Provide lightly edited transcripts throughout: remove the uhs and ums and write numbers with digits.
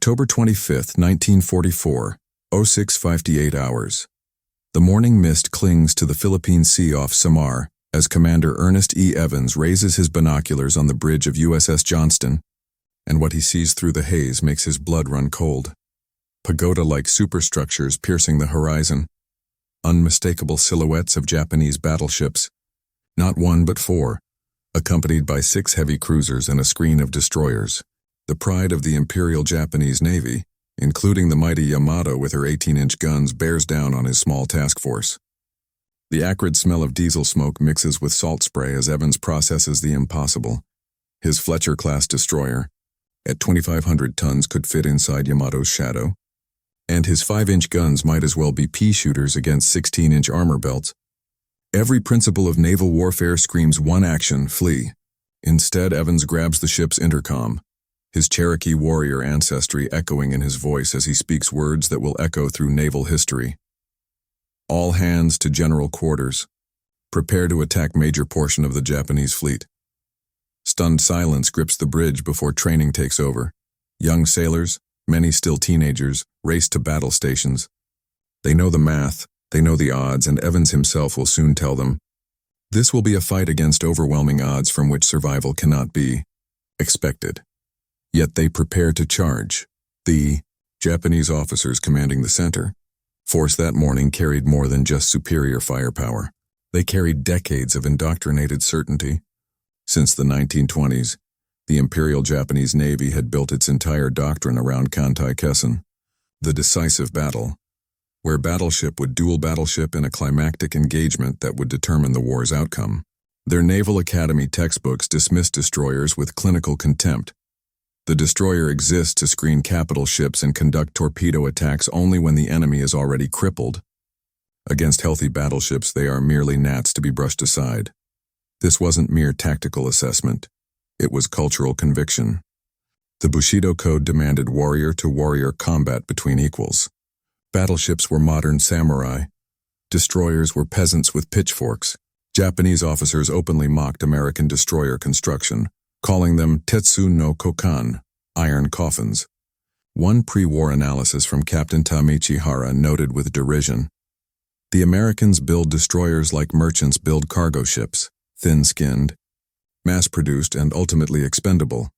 October 25, 1944, 06:58 hours. The morning mist clings to the Philippine Sea off Samar as Commander Ernest E. Evans raises his binoculars on the bridge of USS Johnston, and what he sees through the haze makes his blood run cold. Pagoda-like superstructures piercing the horizon, unmistakable silhouettes of Japanese battleships, not one but four, accompanied by 6 heavy cruisers and a screen of destroyers. The pride of the Imperial Japanese Navy, including the mighty Yamato with her 18-inch guns, bears down on his small task force. The acrid smell of diesel smoke mixes with salt spray as Evans processes the impossible. His Fletcher-class destroyer, at 2,500 tons, could fit inside Yamato's shadow, and his 5-inch guns might as well be pea shooters against 16-inch armor belts. Every principle of naval warfare screams one action: flee. Instead, Evans grabs the ship's intercom, his Cherokee warrior ancestry echoing in his voice as he speaks words that will echo through naval history. All hands to general quarters. Prepare to attack major portion of the Japanese fleet. Stunned silence grips the bridge before training takes over. Young sailors, many still teenagers, race to battle stations. They know the math, they know the odds, and Evans himself will soon tell them. This will be a fight against overwhelming odds from which survival cannot be expected. Yet they prepare to charge. The Japanese officers commanding the center force that morning carried more than just superior firepower. They carried decades of indoctrinated certainty. Since the 1920s, the Imperial Japanese Navy had built its entire doctrine around Kantai-Kessen, the decisive battle, where battleship would duel battleship in a climactic engagement that would determine the war's outcome. Their Naval Academy textbooks dismiss destroyers with clinical contempt. The destroyer exists to screen capital ships and conduct torpedo attacks only when the enemy is already crippled. Against healthy battleships, they are merely gnats to be brushed aside. This wasn't mere tactical assessment. It was cultural conviction. The Bushido Code demanded warrior-to-warrior combat between equals. Battleships were modern samurai. Destroyers were peasants with pitchforks. Japanese officers openly mocked American destroyer construction, calling them Tetsu no Kokan, iron coffins. One pre-war analysis from Captain Tamichi Hara noted with derision, "The Americans build destroyers like merchants build cargo ships, thin-skinned, mass-produced, and ultimately expendable."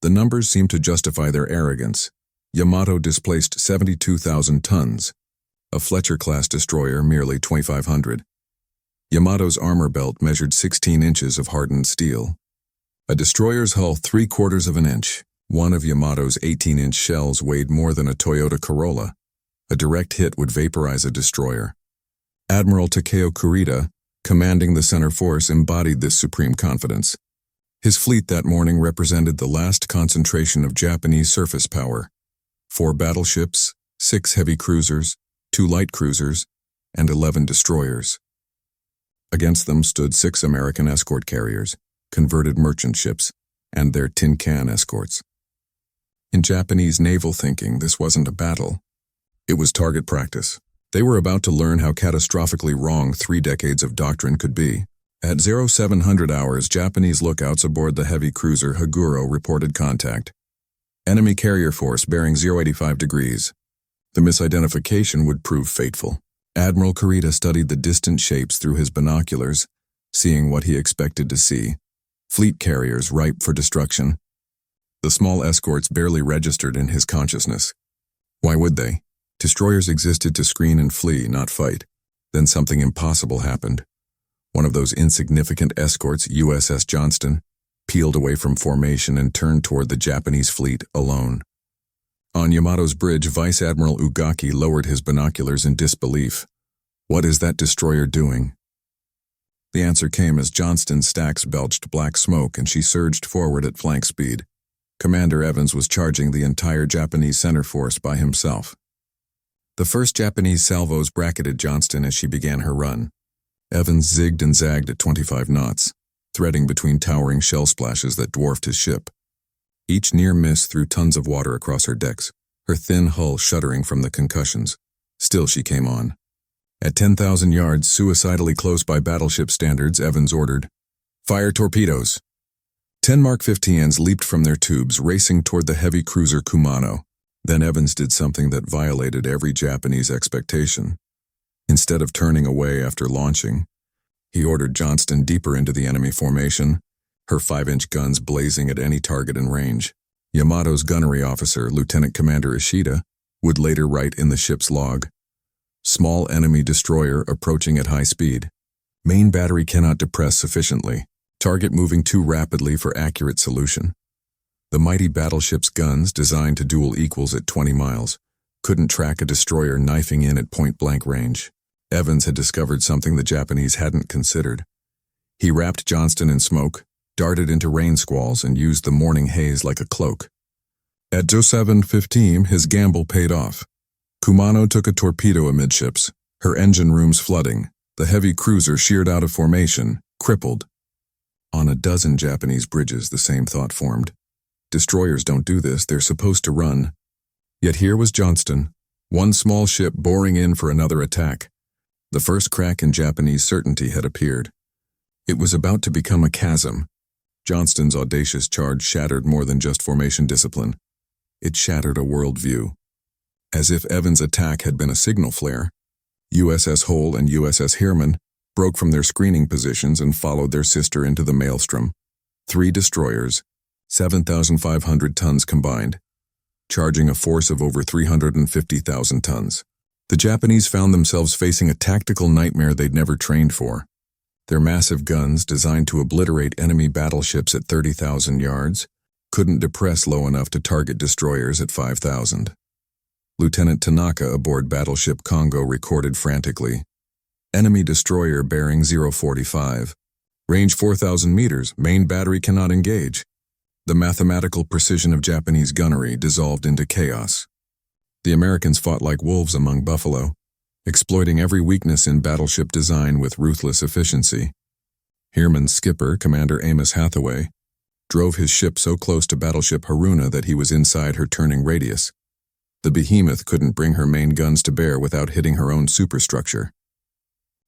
The numbers seem to justify their arrogance. Yamato displaced 72,000 tons, a Fletcher-class destroyer merely 2,500. Yamato's armor belt measured 16 inches of hardened steel. A destroyer's hull 3/4 of an inch. One of Yamato's 18-inch shells weighed more than a Toyota Corolla. A direct hit would vaporize a destroyer. Admiral Takeo Kurita, commanding the center force, embodied this supreme confidence. His fleet that morning represented the last concentration of Japanese surface power: 4 battleships, 6 heavy cruisers, 2 light cruisers, and 11 destroyers. Against them stood 6 American escort carriers, converted merchant ships, and their Tincan escorts. In Japanese naval thinking, this wasn't a battle. It was target practice. They were about to learn how catastrophically wrong 3 decades of doctrine could be. At 0700 hours, Japanese lookouts aboard the heavy cruiser Haguro reported contact. Enemy carrier force bearing 085 degrees. The misidentification would prove fateful. Admiral Kurita studied the distant shapes through his binoculars, seeing what he expected to see: fleet carriers ripe for destruction. The small escorts barely registered in his consciousness. Why would they? Destroyers existed to screen and flee, not fight. Then something impossible happened. One of those insignificant escorts, USS Johnston, peeled away from formation and turned toward the Japanese fleet alone. On Yamato's bridge, Vice Admiral Ugaki lowered his binoculars in disbelief. What is that destroyer doing? The answer came as Johnston's stacks belched black smoke and she surged forward at flank speed. Commander Evans was charging the entire Japanese center force by himself. The first Japanese salvos bracketed Johnston as she began her run. Evans zigged and zagged at 25 knots, threading between towering shell splashes that dwarfed his ship. Each near miss threw tons of water across her decks, her thin hull shuddering from the concussions. Still she came on. At 10,000 yards, suicidally close by battleship standards, Evans ordered, "Fire torpedoes." 10 Mark 15s leaped from their tubes, racing toward the heavy cruiser Kumano. Then Evans did something that violated every Japanese expectation. Instead of turning away after launching, he ordered Johnston deeper into the enemy formation, her 5-inch guns blazing at any target in range. Yamato's gunnery officer, Lieutenant Commander Ishida, would later write in the ship's log, "Small enemy destroyer approaching at high speed. Main battery cannot depress sufficiently. Target moving too rapidly for accurate solution." The mighty battleship's guns, designed to duel equals at 20 miles, couldn't track a destroyer knifing in at point-blank range. Evans had discovered something the Japanese hadn't considered. He wrapped Johnston in smoke, darted into rain squalls, and used the morning haze like a cloak. At 07:15, his gamble paid off. Kumano took a torpedo amidships, her engine rooms flooding, the heavy cruiser sheared out of formation, crippled. On a dozen Japanese bridges, the same thought formed. Destroyers don't do this, they're supposed to run. Yet here was Johnston, one small ship boring in for another attack. The first crack in Japanese certainty had appeared. It was about to become a chasm. Johnston's audacious charge shattered more than just formation discipline. It shattered a worldview. As if Evans' attack had been a signal flare, USS Hull and USS Heermann broke from their screening positions and followed their sister into the maelstrom. 3 destroyers, 7,500 tons combined, charging a force of over 350,000 tons. The Japanese found themselves facing a tactical nightmare they'd never trained for. Their massive guns, designed to obliterate enemy battleships at 30,000 yards, couldn't depress low enough to target destroyers at 5,000. Lieutenant Tanaka aboard Battleship Congo recorded frantically, "Enemy destroyer bearing 045. Range 4,000 meters, main battery cannot engage." The mathematical precision of Japanese gunnery dissolved into chaos. The Americans fought like wolves among buffalo, exploiting every weakness in battleship design with ruthless efficiency. Heermann's skipper, Commander Amos Hathaway, drove his ship so close to battleship Haruna that he was inside her turning radius. The behemoth couldn't bring her main guns to bear without hitting her own superstructure.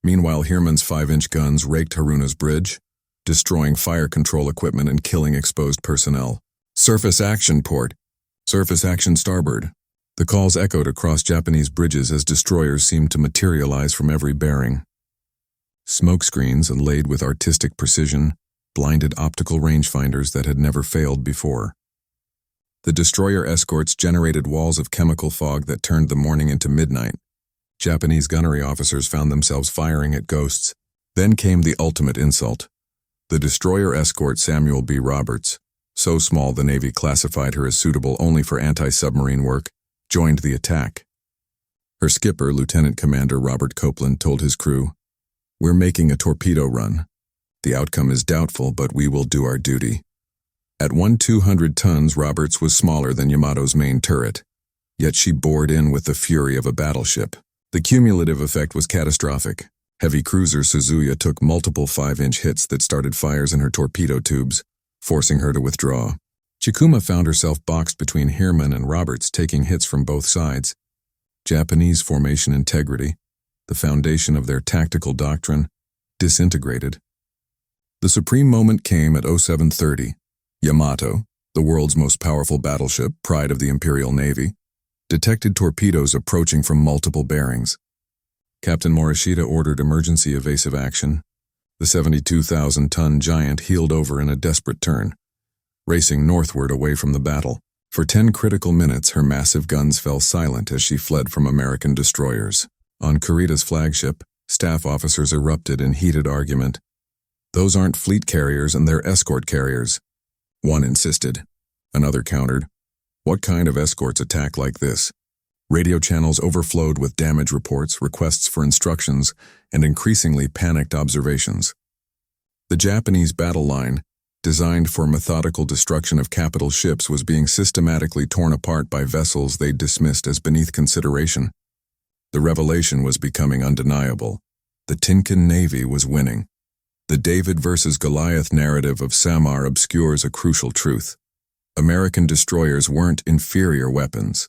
Meanwhile, Heermann's 5-inch guns raked Haruna's bridge, destroying fire control equipment and killing exposed personnel. "Surface action port! Surface action starboard!" The calls echoed across Japanese bridges as destroyers seemed to materialize from every bearing. Smoke screens, inlaid with artistic precision, blinded optical rangefinders that had never failed before. The destroyer escorts generated walls of chemical fog that turned the morning into midnight. Japanese gunnery officers found themselves firing at ghosts. Then came the ultimate insult. The destroyer escort Samuel B. Roberts, so small the Navy classified her as suitable only for anti-submarine work, joined the attack. Her skipper, Lieutenant Commander Robert Copeland, told his crew, "We're making a torpedo run. The outcome is doubtful, but we will do our duty." At 200 tons, Roberts was smaller than Yamato's main turret, yet she bored in with the fury of a battleship. The cumulative effect was catastrophic. Heavy cruiser Suzuya took multiple 5-inch hits that started fires in her torpedo tubes, forcing her to withdraw. Chikuma found herself boxed between Heermann and Roberts, taking hits from both sides. Japanese formation integrity, the foundation of their tactical doctrine, disintegrated. The supreme moment came at 0730. Yamato, the world's most powerful battleship, pride of the Imperial Navy, detected torpedoes approaching from multiple bearings. Captain Morishita ordered emergency evasive action. The 72,000-ton giant heeled over in a desperate turn, racing northward away from the battle. For 10 critical minutes, her massive guns fell silent as she fled from American destroyers. On Kurita's flagship, staff officers erupted in heated argument. "Those aren't fleet carriers and they're escort carriers," one insisted. Another countered, "What kind of escorts attack like this?" Radio channels overflowed with damage reports, requests for instructions, and increasingly panicked observations. The Japanese battle line, designed for methodical destruction of capital ships, was being systematically torn apart by vessels they dismissed as beneath consideration. The revelation was becoming undeniable. The Tincan Navy was winning. The David versus Goliath narrative of Samar obscures a crucial truth. American destroyers weren't inferior weapons.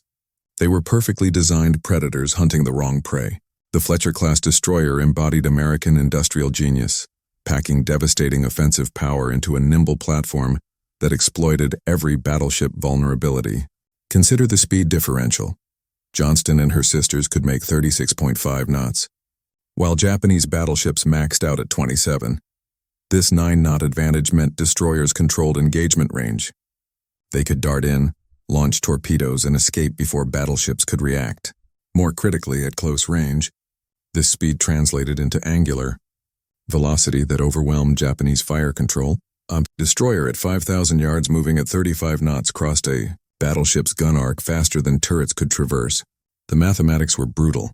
They were perfectly designed predators hunting the wrong prey. The Fletcher-class destroyer embodied American industrial genius, packing devastating offensive power into a nimble platform that exploited every battleship vulnerability. Consider the speed differential. Johnston and her sisters could make 36.5 knots, while Japanese battleships maxed out at 27. This 9-knot advantage meant destroyers controlled engagement range. They could dart in, launch torpedoes, and escape before battleships could react. More critically, at close range, this speed translated into angular velocity that overwhelmed Japanese fire control. A destroyer at 5,000 yards moving at 35 knots crossed a battleship's gun arc faster than turrets could traverse. The mathematics were brutal.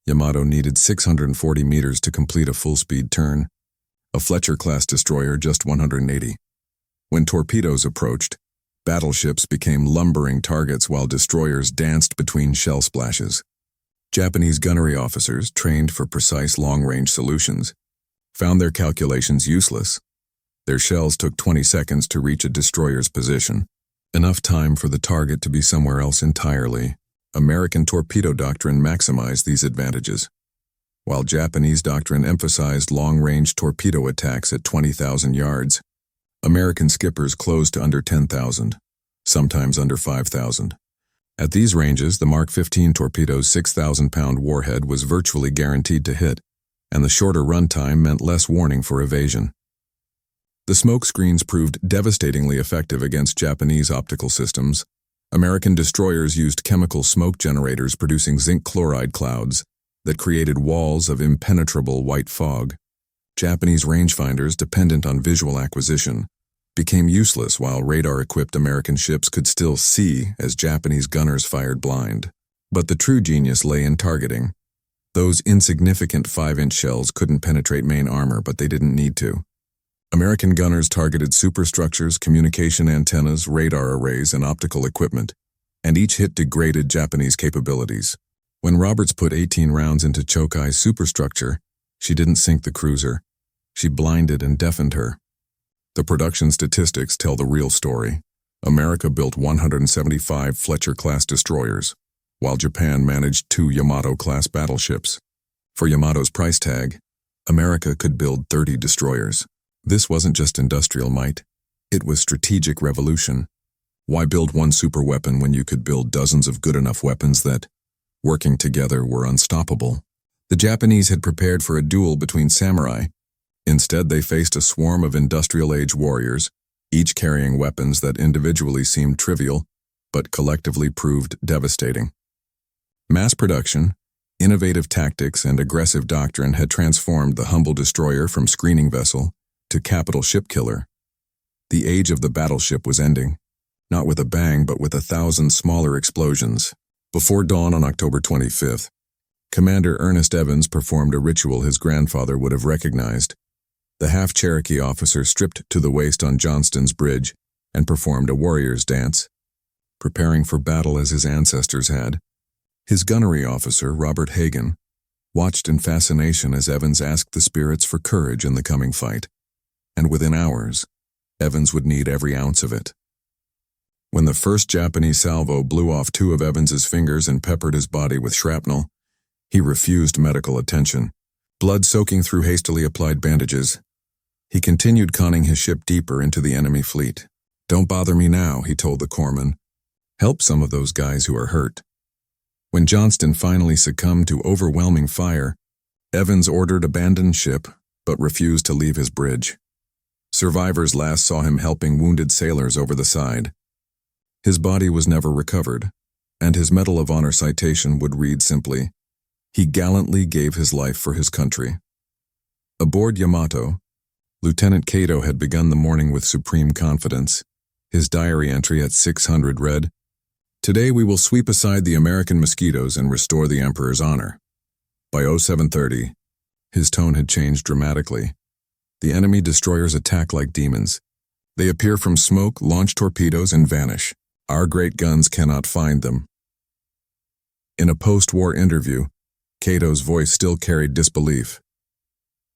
Yamato needed 640 meters to complete a full-speed turn. A Fletcher-class destroyer just 180. When torpedoes approached, battleships became lumbering targets while destroyers danced between shell splashes. Japanese gunnery officers, trained for precise long-range solutions, found their calculations useless. Their shells took 20 seconds to reach a destroyer's position, enough time for the target to be somewhere else entirely. American torpedo doctrine maximized these advantages, while Japanese doctrine emphasized long-range torpedo attacks at 20,000 yards. American skippers closed to under 10,000, sometimes under 5,000. At these ranges, the Mark 15 torpedo's 6,000-pound warhead was virtually guaranteed to hit, and the shorter runtime meant less warning for evasion. The smoke screens proved devastatingly effective against Japanese optical systems. American destroyers used chemical smoke generators producing zinc chloride clouds that created walls of impenetrable white fog. Japanese rangefinders, dependent on visual acquisition, became useless while radar-equipped American ships could still see as Japanese gunners fired blind. But the true genius lay in targeting. Those insignificant 5-inch shells couldn't penetrate main armor, but they didn't need to. American gunners targeted superstructures, communication antennas, radar arrays, and optical equipment, and each hit degraded Japanese capabilities. When Roberts put 18 rounds into Chokai's superstructure, she didn't sink the cruiser. She blinded and deafened her. The production statistics tell the real story. America built 175 Fletcher-class destroyers, while Japan managed 2 Yamato-class battleships. For Yamato's price tag, America could build 30 destroyers. This wasn't just industrial might. It was strategic revolution. Why build one superweapon when you could build dozens of good enough weapons that, working together, were unstoppable? The Japanese had prepared for a duel between samurai. Instead, they faced a swarm of industrial-age warriors, each carrying weapons that individually seemed trivial, but collectively proved devastating. Mass production, innovative tactics, and aggressive doctrine had transformed the humble destroyer from screening vessel to capital ship killer. The age of the battleship was ending, not with a bang but with 1,000 smaller explosions. Before dawn on October 25th, Commander Ernest Evans performed a ritual his grandfather would have recognized. The half-Cherokee officer stripped to the waist on Johnston's bridge and performed a warrior's dance, preparing for battle as his ancestors had. His gunnery officer, Robert Hagan, watched in fascination as Evans asked the spirits for courage in the coming fight. And within hours, Evans would need every ounce of it. When the first Japanese salvo blew off 2 of Evans's fingers and peppered his body with shrapnel, he refused medical attention, blood soaking through hastily applied bandages. He continued conning his ship deeper into the enemy fleet. "Don't bother me now," he told the corpsman. "Help some of those guys who are hurt." When Johnston finally succumbed to overwhelming fire, Evans ordered abandon ship, but refused to leave his bridge. Survivors last saw him helping wounded sailors over the side. His body was never recovered, and his Medal of Honor citation would read simply, "He gallantly gave his life for his country." Aboard Yamato, Lieutenant Kato had begun the morning with supreme confidence. His diary entry at 600 read, "Today we will sweep aside the American mosquitoes and restore the Emperor's honor." By 0730, his tone had changed dramatically. The enemy destroyers attack like demons. They appear from smoke, launch torpedoes, and vanish. Our great guns cannot find them. In a post-war interview, Cato's voice still carried disbelief.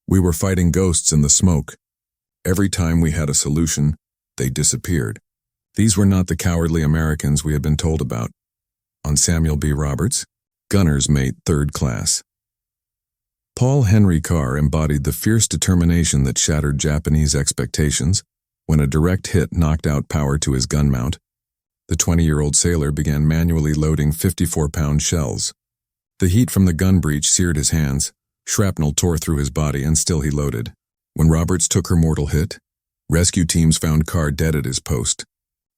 "We were fighting ghosts in the smoke. Every time we had a solution, they disappeared." These were not the cowardly Americans we had been told about. On Samuel B. Roberts, Gunner's Mate 3rd Class. Paul Henry Carr embodied the fierce determination that shattered Japanese expectations when a direct hit knocked out power to his gun mount. The 20-year-old sailor began manually loading 54-pound shells. The heat from the gun breech seared his hands, shrapnel tore through his body, and still he loaded. When Roberts took her mortal hit, rescue teams found Carr dead at his post.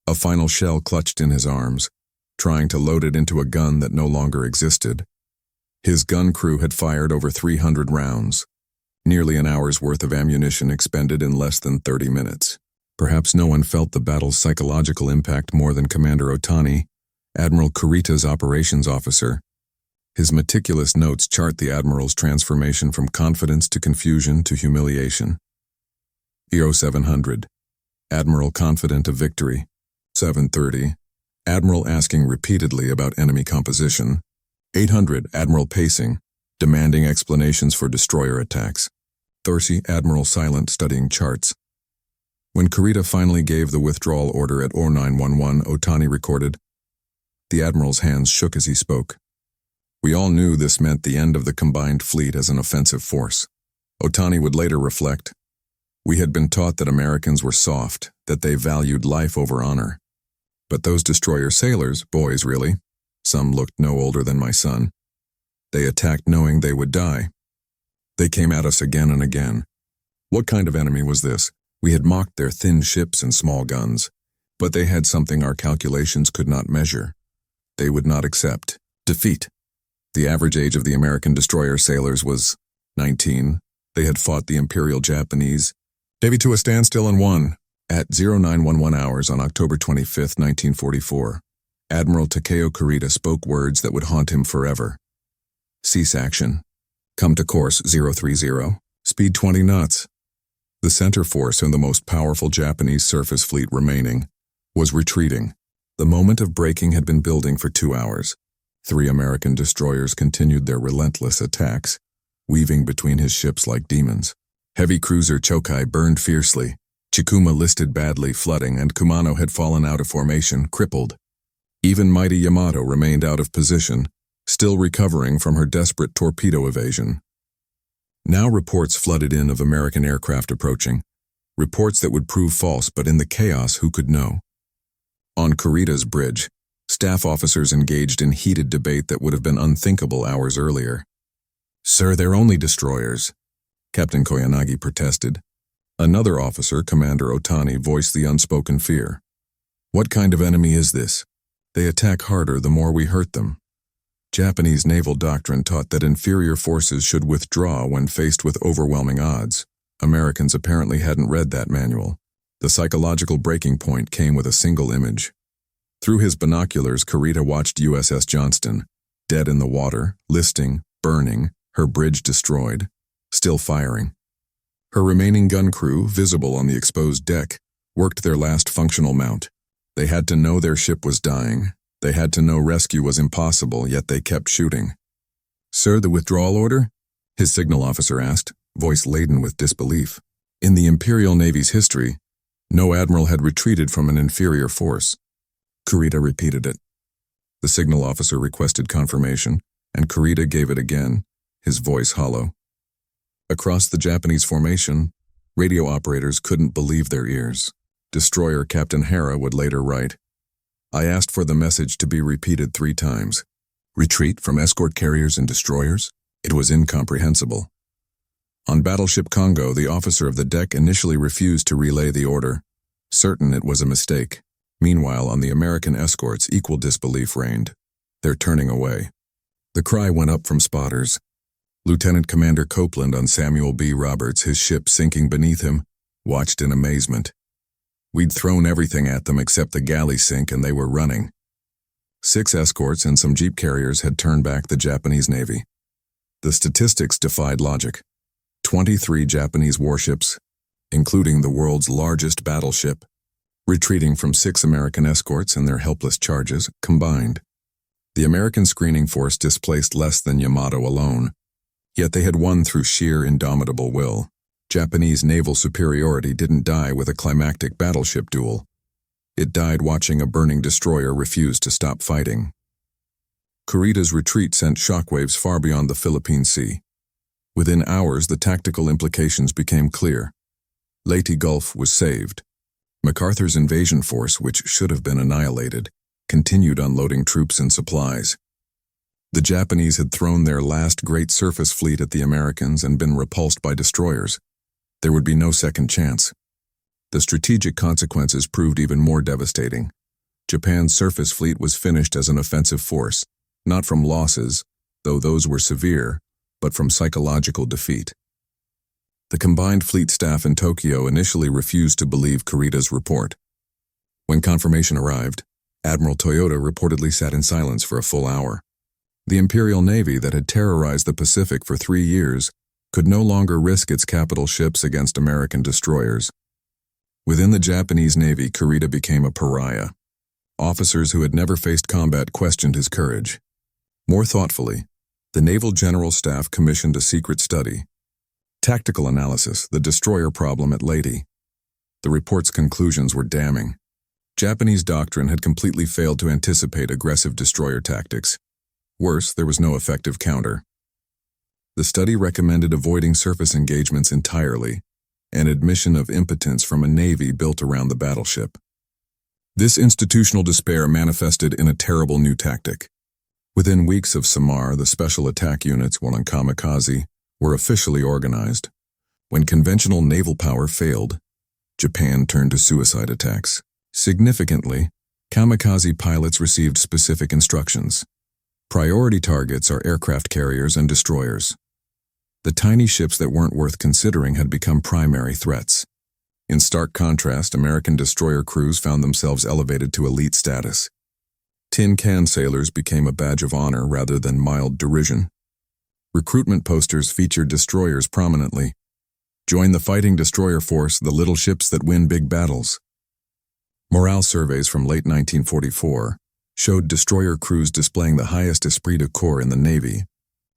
A final shell clutched in his arms, trying to load it into a gun that no longer existed. His gun crew had fired over 300 rounds, nearly an hour's worth of ammunition expended in less than 30 minutes. Perhaps no one felt the battle's psychological impact more than Commander Otani, Admiral Kurita's operations officer. His meticulous notes chart the Admiral's transformation from confidence to confusion to humiliation. EO 700. Admiral confident of victory. 730. Admiral asking repeatedly about enemy composition. 800. Admiral pacing, demanding explanations for destroyer attacks. 30. Admiral silent, studying charts. When Kurita finally gave the withdrawal order at 0911, Otani recorded, "The Admiral's hands shook as he spoke. We all knew this meant the end of the combined fleet as an offensive force." Otani would later reflect, "We had been taught that Americans were soft, that they valued life over honor. But those destroyer sailors, boys really, some looked no older than my son. They attacked knowing they would die. They came at us again and again. What kind of enemy was this? We had mocked their thin ships and small guns, but they had something our calculations could not measure. They would not accept defeat." The average age of the American destroyer sailors was 19. They had fought the Imperial Japanese Navy to a standstill and won. At 0911 hours on October 25, 1944, Admiral Takeo Kurita spoke words that would haunt him forever. "Cease action. Come to course 030. Speed 20 knots." The center force and the most powerful Japanese surface fleet remaining was retreating. The moment of breaking had been building for 2 hours. 3 American destroyers continued their relentless attacks, weaving between his ships like demons. Heavy cruiser Chokai burned fiercely. Chikuma listed badly, flooding, and Kumano had fallen out of formation, crippled. Even mighty Yamato remained out of position, still recovering from her desperate torpedo evasion. Now reports flooded in of American aircraft approaching, reports that would prove false, but in the chaos, who could know? On Kurita's bridge, staff officers engaged in heated debate that would have been unthinkable hours earlier. "Sir, they're only destroyers," Captain Koyanagi protested. Another officer, Commander Otani, voiced the unspoken fear. "What kind of enemy is this? They attack harder the more we hurt them." Japanese naval doctrine taught that inferior forces should withdraw when faced with overwhelming odds. Americans apparently hadn't read that manual. The psychological breaking point came with a single image. Through his binoculars, Kurita watched USS Johnston, dead in the water, listing, burning, her bridge destroyed, still firing. Her remaining gun crew, visible on the exposed deck, worked their last functional mount. They had to know their ship was dying. They had to know rescue was impossible, yet they kept shooting. "Sir, the withdrawal order?" his signal officer asked, voice laden with disbelief. In the Imperial Navy's history, no admiral had retreated from an inferior force. Kurita repeated it. The signal officer requested confirmation, and Kurita gave it again, his voice hollow. Across the Japanese formation, radio operators couldn't believe their ears. Destroyer Captain Hara would later write, "I asked for the message to be repeated 3 times. Retreat from escort carriers and destroyers? It was incomprehensible." On Battleship Congo, the officer of the deck initially refused to relay the order, certain it was a mistake. Meanwhile, on the American escorts, equal disbelief reigned. They're turning away. The cry went up from spotters. Lieutenant Commander Copeland on Samuel B. Roberts, his ship sinking beneath him, watched in amazement. We'd thrown everything at them except the galley sink, and they were running. 6 escorts and some jeep carriers had turned back the Japanese Navy. The statistics defied logic. 23 Japanese warships, including the world's largest battleship, retreating from 6 American escorts and their helpless charges combined. The American screening force displaced less than Yamato alone, yet they had won through sheer indomitable will. Japanese naval superiority didn't die with a climactic battleship duel. It died watching a burning destroyer refuse to stop fighting. Kurita's retreat sent shockwaves far beyond the Philippine Sea. Within hours, the tactical implications became clear. Leyte Gulf was saved. MacArthur's invasion force, which should have been annihilated, continued unloading troops and supplies. The Japanese had thrown their last great surface fleet at the Americans and been repulsed by destroyers. There would be no second chance. The strategic consequences proved even more devastating. Japan's surface fleet was finished as an offensive force, not from losses, though those were severe, but from psychological defeat. The combined fleet staff in Tokyo initially refused to believe Kurita's report. When confirmation arrived, Admiral Toyota reportedly sat in silence for a full hour. The Imperial Navy that had terrorized the Pacific for 3 years could no longer risk its capital ships against American destroyers. Within the Japanese Navy, Kurita became a pariah. Officers who had never faced combat questioned his courage. More thoughtfully, the Naval General Staff commissioned a secret study. Tactical analysis, the destroyer problem at Leyte. The report's conclusions were damning. Japanese doctrine had completely failed to anticipate aggressive destroyer tactics. Worse, there was no effective counter. The study recommended avoiding surface engagements entirely, and admission of impotence from a navy built around the battleship. This institutional despair manifested in a terrible new tactic. Within weeks of Samar, the special attack units, while on kamikaze, were officially organized. When conventional naval power failed, Japan turned to suicide attacks. Significantly, kamikaze pilots received specific instructions. Priority targets are aircraft carriers and destroyers. The tiny ships that weren't worth considering had become primary threats. In stark contrast, American destroyer crews found themselves elevated to elite status. Tin can sailors became a badge of honor rather than mild derision. Recruitment posters featured destroyers prominently. Join the fighting destroyer force, the little ships that win big battles. Morale surveys from late 1944 showed destroyer crews displaying the highest esprit de corps in the Navy.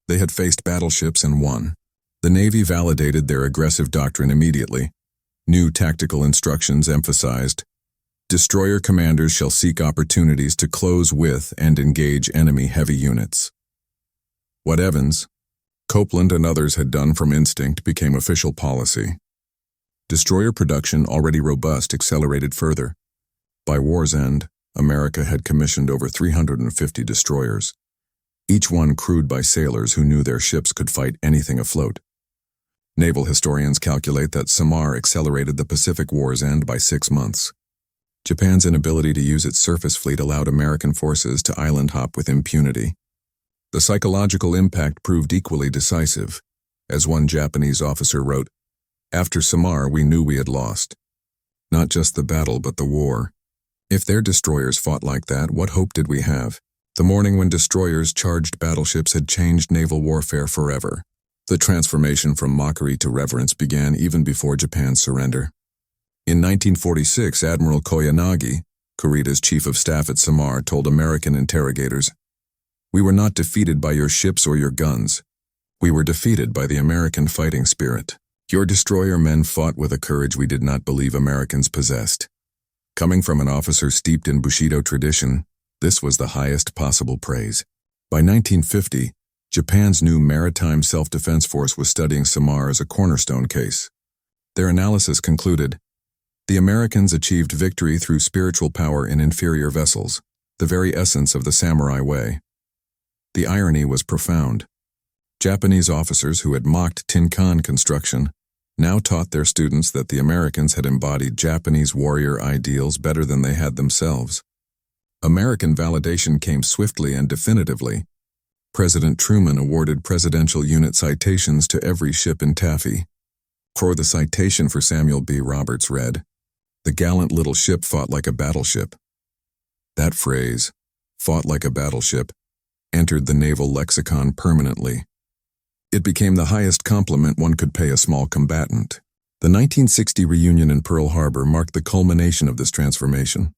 They had faced battleships and won. The Navy validated their aggressive doctrine immediately. New tactical instructions emphasized, destroyer commanders shall seek opportunities to close with and engage enemy heavy units. What Evans, Copeland, and others had done from instinct became official policy. Destroyer production, already robust, accelerated further. By war's end, America had commissioned over 350 destroyers, each one crewed by sailors who knew their ships could fight anything afloat. Naval historians calculate that Samar accelerated the Pacific War's end by 6 months. Japan's inability to use its surface fleet allowed American forces to island hop with impunity. The psychological impact proved equally decisive. As one Japanese officer wrote, "After Samar, we knew we had lost. Not just the battle, but the war. If their destroyers fought like that, what hope did we have?" The morning when destroyers charged battleships had changed naval warfare forever. The transformation from mockery to reverence began even before Japan's surrender. In 1946, Admiral Koyanagi, Kurita's chief of staff at Samar, told American interrogators, "We were not defeated by your ships or your guns. We were defeated by the American fighting spirit. Your destroyer men fought with a courage we did not believe Americans possessed." Coming from an officer steeped in Bushido tradition, this was the highest possible praise. By 1950, Japan's new maritime self-defense force was studying Samar as a cornerstone case. Their analysis concluded, the Americans achieved victory through spiritual power in inferior vessels, the very essence of the samurai way. The irony was profound. Japanese officers who had mocked Tincan construction now taught their students that the Americans had embodied Japanese warrior ideals better than they had themselves. American validation came swiftly and definitively. President Truman awarded Presidential Unit citations to every ship in Taffy. For the citation for Samuel B. Roberts read, "The gallant little ship fought like a battleship." That phrase, "fought like a battleship," entered the naval lexicon permanently. It became the highest compliment one could pay a small combatant. The 1960 reunion in Pearl Harbor marked the culmination of this transformation.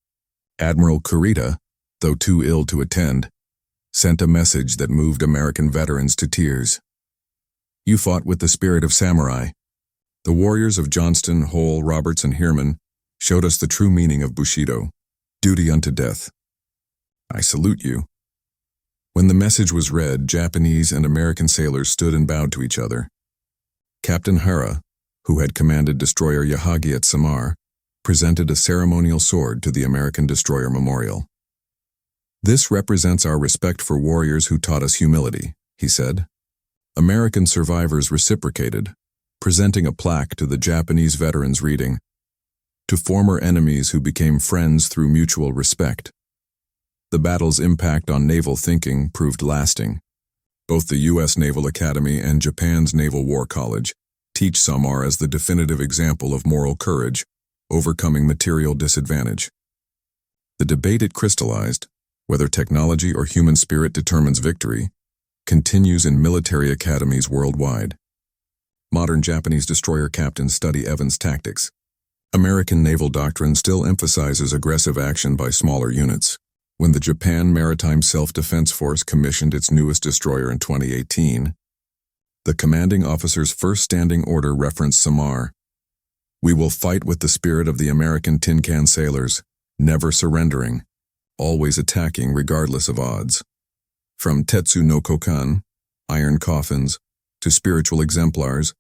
Admiral Kurita, though too ill to attend, sent a message that moved American veterans to tears. "You fought with the spirit of samurai. The warriors of Johnston, Hull, Roberts, and Heermann showed us the true meaning of Bushido, duty unto death. I salute you." When the message was read, Japanese and American sailors stood and bowed to each other. Captain Hara, who had commanded destroyer Yahagi at Samar, presented a ceremonial sword to the American destroyer memorial. "This represents our respect for warriors who taught us humility," he said. American survivors reciprocated, presenting a plaque to the Japanese veterans reading, "To former enemies who became friends through mutual respect." The battle's impact on naval thinking proved lasting. Both the U.S. Naval Academy and Japan's Naval War College teach Samar as the definitive example of moral courage, overcoming material disadvantage. The debate it crystallized, whether technology or human spirit determines victory, continues in military academies worldwide. Modern Japanese destroyer captains study Evans' tactics. American naval doctrine still emphasizes aggressive action by smaller units. When the Japan Maritime Self-Defense Force commissioned its newest destroyer in 2018, the commanding officer's first standing order referenced Samar. "We will fight with the spirit of the American tin can sailors, never surrendering, always attacking regardless of odds." From Tetsu no Kokan, iron coffins, to spiritual exemplars,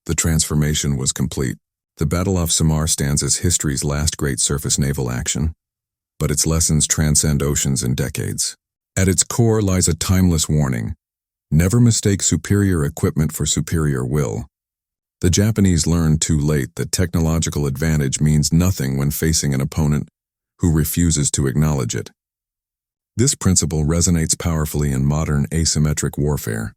the transformation was complete. The Battle of Samar stands as history's last great surface naval action, but its lessons transcend oceans and decades. At its core lies a timeless warning: never mistake superior equipment for superior will. The Japanese learned too late that technological advantage means nothing when facing an opponent who refuses to acknowledge it. This principle resonates powerfully in modern asymmetric warfare.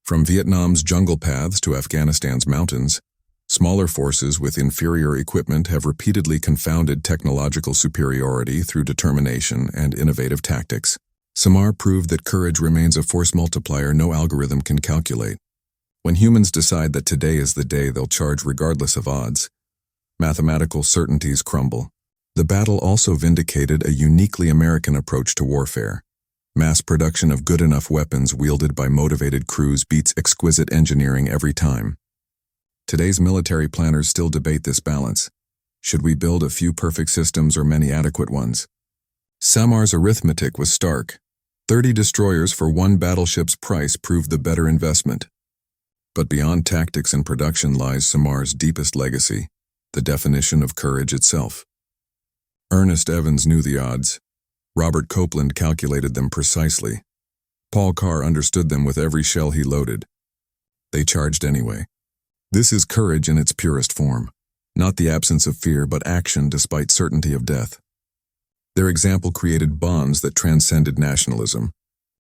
From Vietnam's jungle paths to Afghanistan's mountains, smaller forces with inferior equipment have repeatedly confounded technological superiority through determination and innovative tactics. Samar proved that courage remains a force multiplier no algorithm can calculate. When humans decide that today is the day they'll charge regardless of odds, mathematical certainties crumble. The battle also vindicated a uniquely American approach to warfare. Mass production of good enough weapons wielded by motivated crews beats exquisite engineering every time. Today's military planners still debate this balance. Should we build a few perfect systems or many adequate ones? Samar's arithmetic was stark. 30 destroyers for one battleship's price proved the better investment. But beyond tactics and production lies Samar's deepest legacy, the definition of courage itself. Ernest Evans knew the odds. Robert Copeland calculated them precisely. Paul Carr understood them with every shell he loaded. They charged anyway. This is courage in its purest form, not the absence of fear but action despite certainty of death. Their example created bonds that transcended nationalism.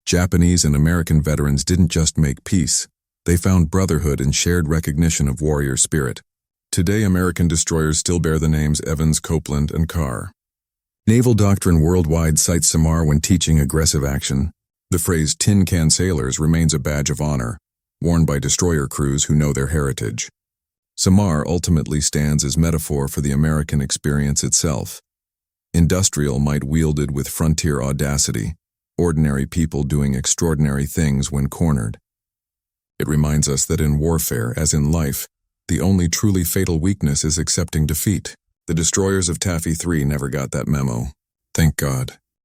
Japanese and American veterans didn't just make peace, they found brotherhood and shared recognition of warrior spirit. Today, American destroyers still bear the names Evans, Copeland, and Carr. Naval doctrine worldwide cites Samar when teaching aggressive action. The phrase tin can sailors remains a badge of honor, worn by destroyer crews who know their heritage. Samar ultimately stands as metaphor for the American experience itself. Industrial might wielded with frontier audacity, ordinary people doing extraordinary things when cornered. It reminds us that in warfare, as in life, the only truly fatal weakness is accepting defeat. The destroyers of Taffy 3 never got that memo. Thank God.